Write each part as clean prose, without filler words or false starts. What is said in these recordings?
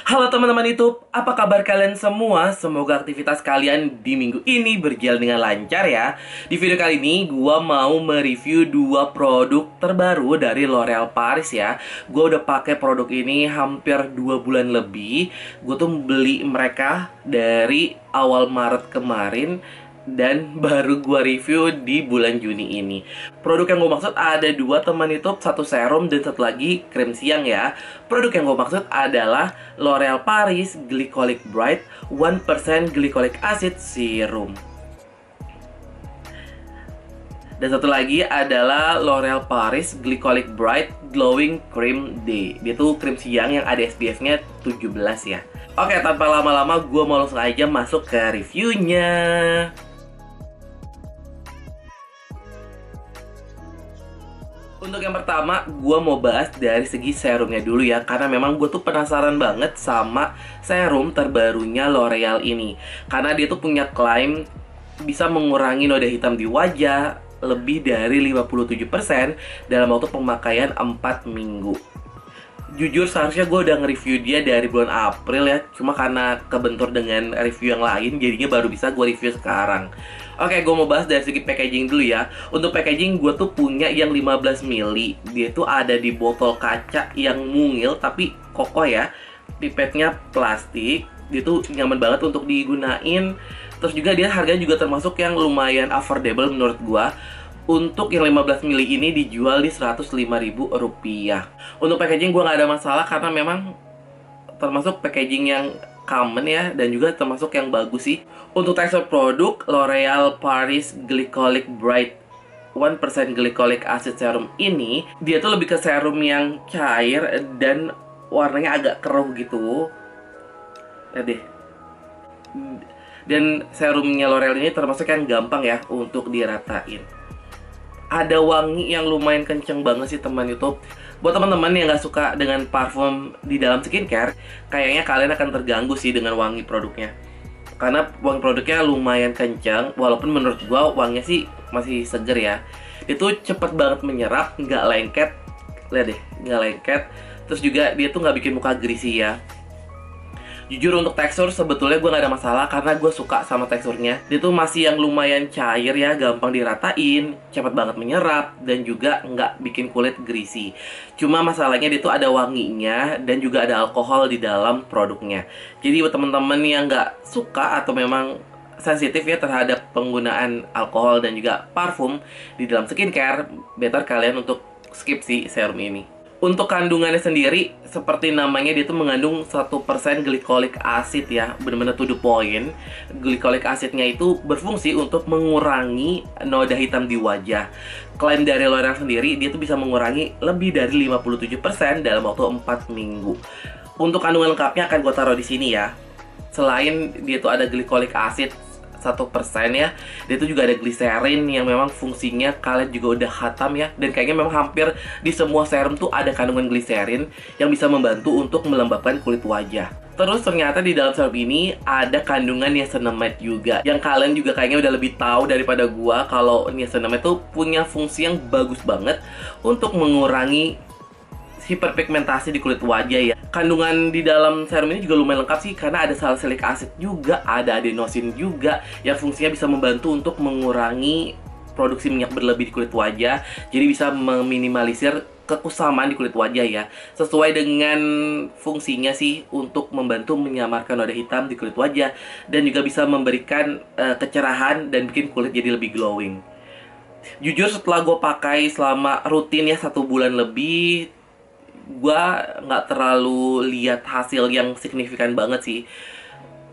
Halo teman-teman YouTube, apa kabar kalian semua? Semoga aktivitas kalian di minggu ini berjalan dengan lancar ya. Di video kali ini, gua mau mereview dua produk terbaru dari L'Oreal Paris ya. Gua udah pakai produk ini hampir 2 bulan lebih. Gue tuh beli mereka dari awal Maret kemarin dan baru gua review di bulan Juni ini. Produk yang gue maksud ada dua teman YouTube, satu serum dan satu lagi krim siang ya. Produk yang gue maksud adalah L'Oreal Paris Glycolic Bright 1% Glycolic Acid Serum. Dan satu lagi adalah L'Oreal Paris Glycolic Bright Glowing Cream Day. Dia tuh krim siang yang ada SPF-nya 17 ya. Oke, tanpa lama-lama gue mau langsung aja masuk ke reviewnya. Untuk yang pertama, gue mau bahas dari segi serumnya dulu ya. Karena memang gue tuh penasaran banget sama serum terbarunya L'Oreal ini. Karena dia tuh punya klaim bisa mengurangi noda hitam di wajah lebih dari 57% dalam waktu pemakaian 4 minggu. Jujur seharusnya gue udah nge-review dia dari bulan April ya. Cuma karena kebentur dengan review yang lain, jadinya baru bisa gue review sekarang. Oke, gue mau bahas dari segi packaging dulu ya. Untuk packaging gue tuh punya yang 15 ml. Dia tuh ada di botol kaca yang mungil tapi kokoh ya. Pipetnya plastik. Dia tuh nyaman banget untuk digunain. Terus juga dia harganya juga termasuk yang lumayan affordable menurut gue. Untuk yang 15 ml ini dijual di Rp105.000. Untuk packaging gue gak ada masalah karena memang termasuk packaging yang common ya, dan juga termasuk yang bagus sih. Untuk tekstur produk L'Oreal Paris Glycolic Bright 1% Glycolic Acid Serum ini, dia tuh lebih ke serum yang cair dan warnanya agak keruh gitu. Lihat deh. Dan serumnya L'Oreal ini termasuk yang gampang ya untuk diratain. Ada wangi yang lumayan kenceng banget sih teman YouTube. Buat teman-teman yang gak suka dengan parfum di dalam skincare, kayaknya kalian akan terganggu sih dengan wangi produknya. Karena wangi produknya lumayan kenceng, walaupun menurut gua wanginya sih masih seger ya. Itu cepet banget menyerap, nggak lengket. Lihat deh, nggak lengket. Terus juga dia tuh nggak bikin muka greasy ya. Jujur untuk tekstur sebetulnya gue gak ada masalah karena gue suka sama teksturnya. Dia tuh masih yang lumayan cair ya, gampang diratain, cepet banget menyerap, dan juga nggak bikin kulit greasy. Cuma masalahnya dia tuh ada wanginya dan juga ada alkohol di dalam produknya. Jadi buat temen-temen yang nggak suka atau memang sensitif ya terhadap penggunaan alkohol dan juga parfum di dalam skincare, better kalian untuk skip sih serum ini. Untuk kandungannya sendiri, seperti namanya dia tuh mengandung 1% glycolic acid ya. Bener-bener to the point. Glycolic acidnya itu berfungsi untuk mengurangi noda hitam di wajah. Klaim dari L'Oreal sendiri, dia tuh bisa mengurangi lebih dari 57% dalam waktu 4 minggu. Untuk kandungan lengkapnya akan gue taruh di sini ya. Selain dia tuh ada glycolic acid 1% ya, dia tuh juga ada glycerin yang memang fungsinya kalian juga udah khatam ya. Dan kayaknya memang hampir di semua serum tuh ada kandungan glycerin yang bisa membantu untuk melembabkan kulit wajah. Terus ternyata di dalam serum ini ada kandungan niacinamide juga, yang kalian juga kayaknya udah lebih tahu daripada gua kalau niacinamide tuh punya fungsi yang bagus banget untuk mengurangi hiperpigmentasi di kulit wajah ya. Kandungan di dalam serum ini juga lumayan lengkap sih, karena ada salicylic acid juga, ada adenosin juga yang fungsinya bisa membantu untuk mengurangi produksi minyak berlebih di kulit wajah. Jadi bisa meminimalisir kekusamaan di kulit wajah ya. Sesuai dengan fungsinya sih untuk membantu menyamarkan noda hitam di kulit wajah, dan juga bisa memberikan kecerahan dan bikin kulit jadi lebih glowing. Jujur setelah gue pakai selama rutin ya 1 bulan lebih, gue nggak terlalu lihat hasil yang signifikan banget sih.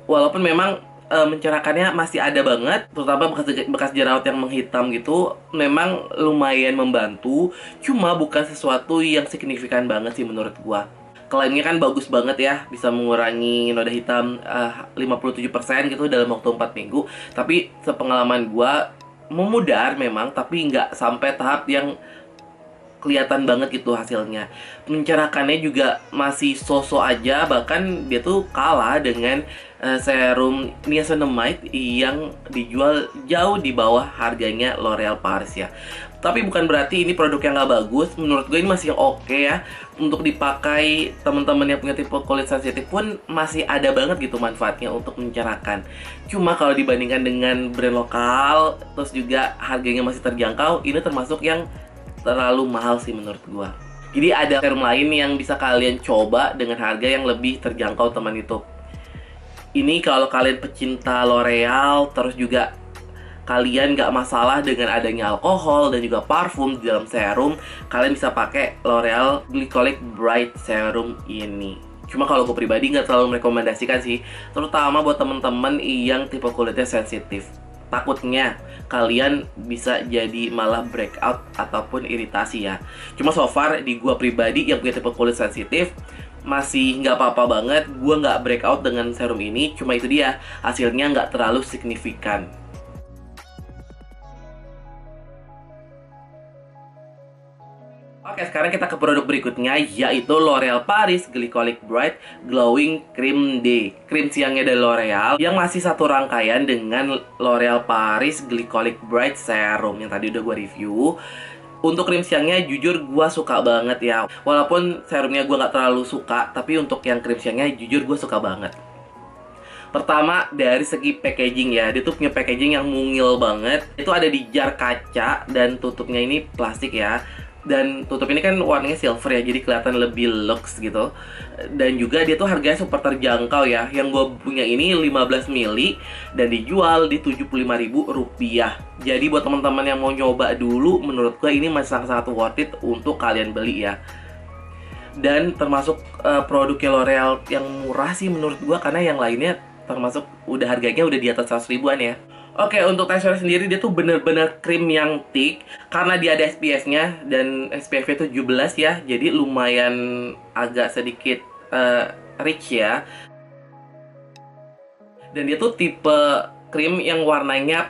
Walaupun memang mencerahkannya masih ada banget, terutama bekas jerawat yang menghitam gitu, memang lumayan membantu. Cuma bukan sesuatu yang signifikan banget sih menurut gue. Klaimnya kan bagus banget ya, bisa mengurangi noda hitam 57% gitu dalam waktu 4 minggu. Tapi sepengalaman gue, memudar memang, tapi nggak sampai tahap yang kelihatan banget gitu hasilnya. Mencerahkannya juga masih so-so aja, bahkan dia tuh kalah dengan serum niacinamide yang dijual jauh di bawah harganya L'Oreal Paris ya. Tapi bukan berarti ini produk yang nggak bagus. Menurut gue ini masih oke ya untuk dipakai. Teman-teman yang punya tipe kulit sensitif pun masih ada banget gitu manfaatnya untuk mencerahkan. Cuma kalau dibandingkan dengan brand lokal, terus juga harganya masih terjangkau, ini termasuk yang terlalu mahal sih menurut gue. Jadi ada serum lain yang bisa kalian coba dengan harga yang lebih terjangkau teman YouTube. Ini kalau kalian pecinta L'Oreal, terus juga kalian nggak masalah dengan adanya alkohol dan juga parfum di dalam serum, kalian bisa pakai L'Oreal Glycolic Bright Serum ini. Cuma kalau gue pribadi nggak terlalu merekomendasikan sih, terutama buat temen-temen yang tipe kulitnya sensitif. Takutnya kalian bisa jadi malah breakout ataupun iritasi ya. Cuma so far di gua pribadi yang punya tipe kulit sensitif masih nggak apa-apa banget. Gua nggak breakout dengan serum ini. Cuma itu dia, hasilnya nggak terlalu signifikan. Oke, sekarang kita ke produk berikutnya, yaitu L'Oreal Paris Glycolic Bright Glowing Cream Day. Krim siangnya dari L'Oreal yang masih satu rangkaian dengan L'Oreal Paris Glycolic Bright Serum yang tadi udah gue review. Untuk krim siangnya jujur gue suka banget ya. Walaupun serumnya gue nggak terlalu suka, tapi untuk yang krim siangnya jujur gue suka banget. Pertama, dari segi packaging ya, dia tuh punya packaging yang mungil banget. Itu ada di jar kaca dan tutupnya ini plastik ya. Dan tutup ini kan warnanya silver ya, jadi kelihatan lebih luxe gitu. Dan juga dia tuh harganya super terjangkau ya. Yang gue punya ini 15 ml dan dijual di Rp75.000. Jadi buat teman-teman yang mau nyoba dulu, menurut gue ini masih sangat-sangat worth it untuk kalian beli ya. Dan termasuk produk L'Oreal yang murah sih menurut gue, karena yang lainnya termasuk udah harganya udah di atas 100 ribuan ya. Oke, untuk teksturnya sendiri dia tuh bener-bener krim yang thick karena dia ada SPF-nya dan SPF-nya 17 ya. Jadi lumayan agak sedikit rich ya. Dan dia tuh tipe krim yang warnanya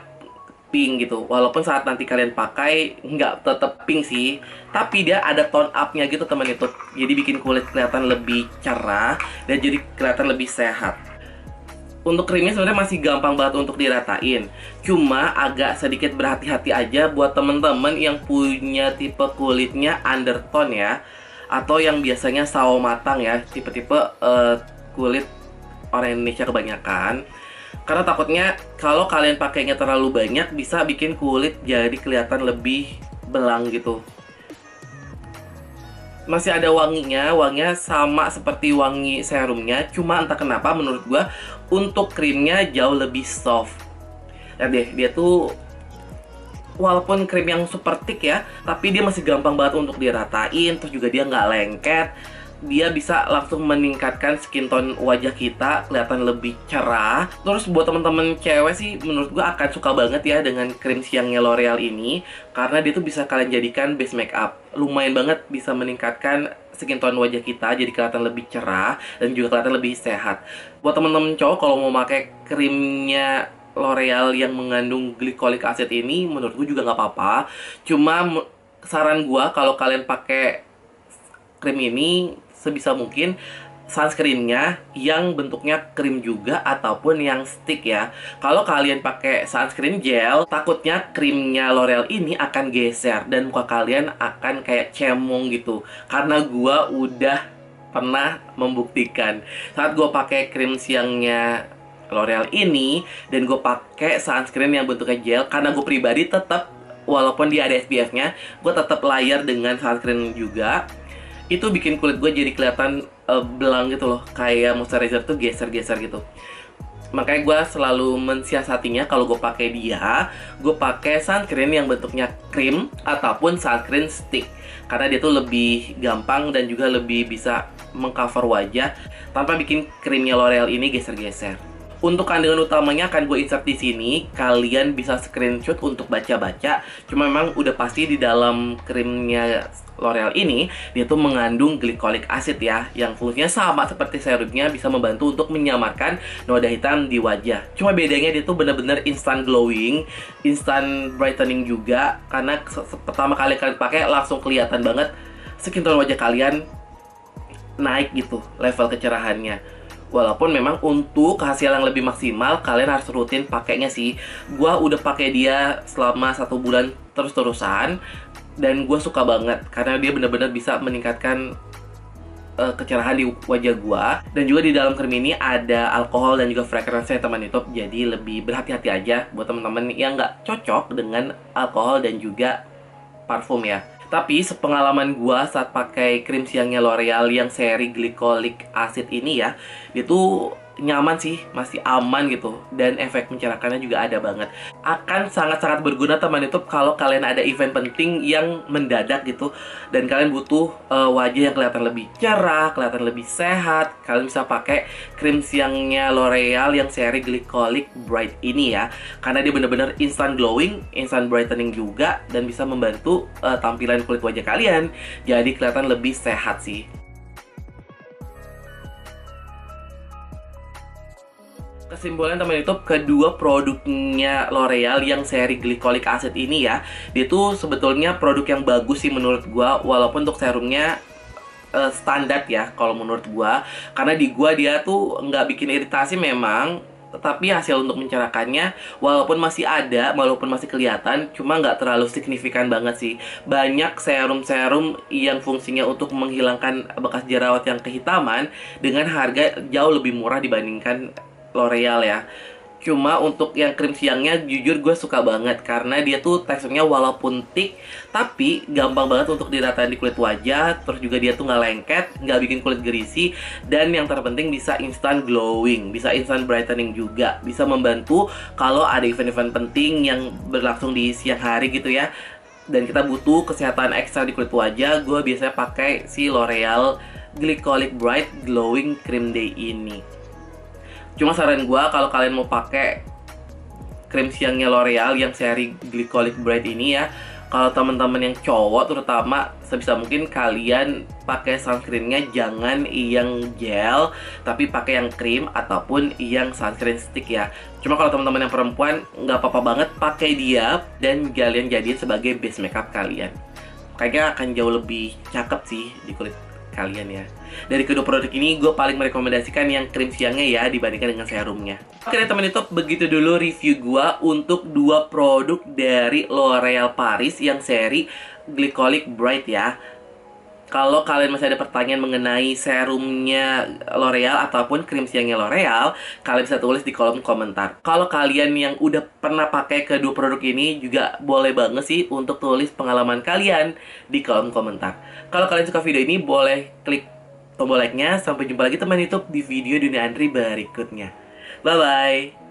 pink gitu. Walaupun saat nanti kalian pakai nggak tetep pink sih, tapi dia ada tone up-nya gitu teman itu. Jadi bikin kulit kelihatan lebih cerah dan jadi kelihatan lebih sehat. Untuk krimnya sebenarnya masih gampang banget untuk diratain. Cuma agak sedikit berhati-hati aja buat temen-temen yang punya tipe kulitnya undertone ya, atau yang biasanya sawo matang ya, tipe-tipe kulit orang Indonesia kebanyakan. Karena takutnya kalau kalian pakainya terlalu banyak bisa bikin kulit jadi kelihatan lebih belang gitu. Masih ada wanginya sama seperti wangi serumnya. Cuma entah kenapa menurut gua untuk krimnya jauh lebih soft. Lihat deh, dia tuh walaupun krim yang super thick ya, tapi dia masih gampang banget untuk diratain. Terus juga dia nggak lengket. Dia bisa langsung meningkatkan skin tone wajah kita kelihatan lebih cerah. Terus buat teman-teman cewek sih menurut gue akan suka banget ya dengan krim siangnya L'Oreal ini, karena dia tuh bisa kalian jadikan base makeup. Lumayan banget bisa meningkatkan skin tone wajah kita jadi kelihatan lebih cerah dan juga kelihatan lebih sehat. Buat teman-teman cowok kalau mau pakai krimnya L'Oreal yang mengandung glycolic acid ini, menurut gue juga nggak apa-apa. Cuma saran gue kalau kalian pakai krim ini sebisa mungkin sunscreennya yang bentuknya krim juga ataupun yang stick ya. Kalau kalian pakai sunscreen gel, takutnya krimnya L'Oreal ini akan geser dan muka kalian akan kayak cemong gitu. Karena gua udah pernah membuktikan saat gua pakai krim siangnya L'Oreal ini dan gue pakai sunscreen yang bentuknya gel, karena gue pribadi tetap walaupun dia ada SPF-nya, gue tetap layer dengan sunscreen juga. Itu bikin kulit gue jadi kelihatan belang gitu loh, kayak moisturizer tuh geser-geser gitu. Makanya gue selalu mensiasatinya kalau gue pakai dia, gue pakai sunscreen yang bentuknya krim ataupun sunscreen stick, karena dia tuh lebih gampang dan juga lebih bisa mengcover wajah tanpa bikin krimnya L'Oreal ini geser-geser. Untuk kandungan utamanya akan gue insert di sini. Kalian bisa screenshot untuk baca-baca. Cuma memang udah pasti di dalam krimnya L'Oreal ini dia tuh mengandung glycolic acid ya, yang fungsinya sama seperti serumnya, bisa membantu untuk menyamarkan noda hitam di wajah. Cuma bedanya dia tuh bener-bener instant glowing, instant brightening juga, karena pertama kali kalian pakai langsung kelihatan banget skin tone wajah kalian naik gitu level kecerahannya. Walaupun memang untuk hasil yang lebih maksimal kalian harus rutin pakainya sih. Gua udah pakai dia selama 1 bulan terus-terusan dan gue suka banget karena dia benar-benar bisa meningkatkan kecerahan di wajah gua. Dan juga di dalam krim ini ada alkohol dan juga fragransi teman YouTube, jadi lebih berhati-hati aja buat teman-teman yang nggak cocok dengan alkohol dan juga parfum ya. Tapi sepengalaman gua saat pakai krim siangnya L'Oreal yang seri glycolic acid ini ya, dia tuh nyaman sih, masih aman gitu, dan efek mencerahkannya juga ada banget. Akan sangat-sangat berguna teman YouTube kalau kalian ada event penting yang mendadak gitu dan kalian butuh wajah yang kelihatan lebih cerah, kelihatan lebih sehat. Kalian bisa pakai krim siangnya L'Oreal yang seri glycolic bright ini ya, karena dia bener-bener instant glowing, instant brightening juga, dan bisa membantu tampilan kulit wajah kalian jadi kelihatan lebih sehat sih. Kesimpulan teman YouTube, kedua produknya L'Oreal yang seri glycolic acid ini ya, dia tuh sebetulnya produk yang bagus sih menurut gua, walaupun untuk serumnya standar ya kalau menurut gua, karena di gua dia tuh nggak bikin iritasi memang, tetapi hasil untuk mencerahkannya walaupun masih ada, walaupun masih kelihatan, cuma nggak terlalu signifikan banget sih. Banyak serum-serum yang fungsinya untuk menghilangkan bekas jerawat yang kehitaman dengan harga jauh lebih murah dibandingkan L'Oreal ya. Cuma untuk yang krim siangnya jujur gue suka banget karena dia tuh teksturnya walaupun thick tapi gampang banget untuk diratain di kulit wajah. Terus juga dia tuh nggak lengket, nggak bikin kulit gerisi, dan yang terpenting bisa instant glowing, bisa instant brightening juga, bisa membantu kalau ada event-event penting yang berlangsung di siang hari gitu ya, dan kita butuh kesehatan ekstra di kulit wajah. Gue biasanya pakai si L'Oreal Glycolic Bright Glowing Cream Day ini. Cuma saran gue kalau kalian mau pakai krim siangnya L'Oreal yang seri Glycolic Bright ini ya, kalau teman-teman yang cowok terutama, sebisa mungkin kalian pakai sunscreennya jangan yang gel, tapi pakai yang krim ataupun yang sunscreen stick ya. Cuma kalau teman-teman yang perempuan nggak apa-apa banget pakai dia dan kalian jadiin sebagai base makeup kalian. Kayaknya akan jauh lebih cakep sih di kulit kalian ya. Dari kedua produk ini gue paling merekomendasikan yang krim siangnya ya dibandingkan dengan serumnya. Oke deh teman YouTube, begitu dulu review gue untuk dua produk dari L'Oreal Paris yang seri Glycolic Bright ya. Kalau kalian masih ada pertanyaan mengenai serumnya L'Oreal ataupun krim siangnya L'Oreal, kalian bisa tulis di kolom komentar. Kalau kalian yang udah pernah pakai kedua produk ini juga boleh banget sih untuk tulis pengalaman kalian di kolom komentar. Kalau kalian suka video ini boleh klik tombol like-nya. Sampai jumpa lagi teman YouTube di video Dunia Andri berikutnya. Bye-bye.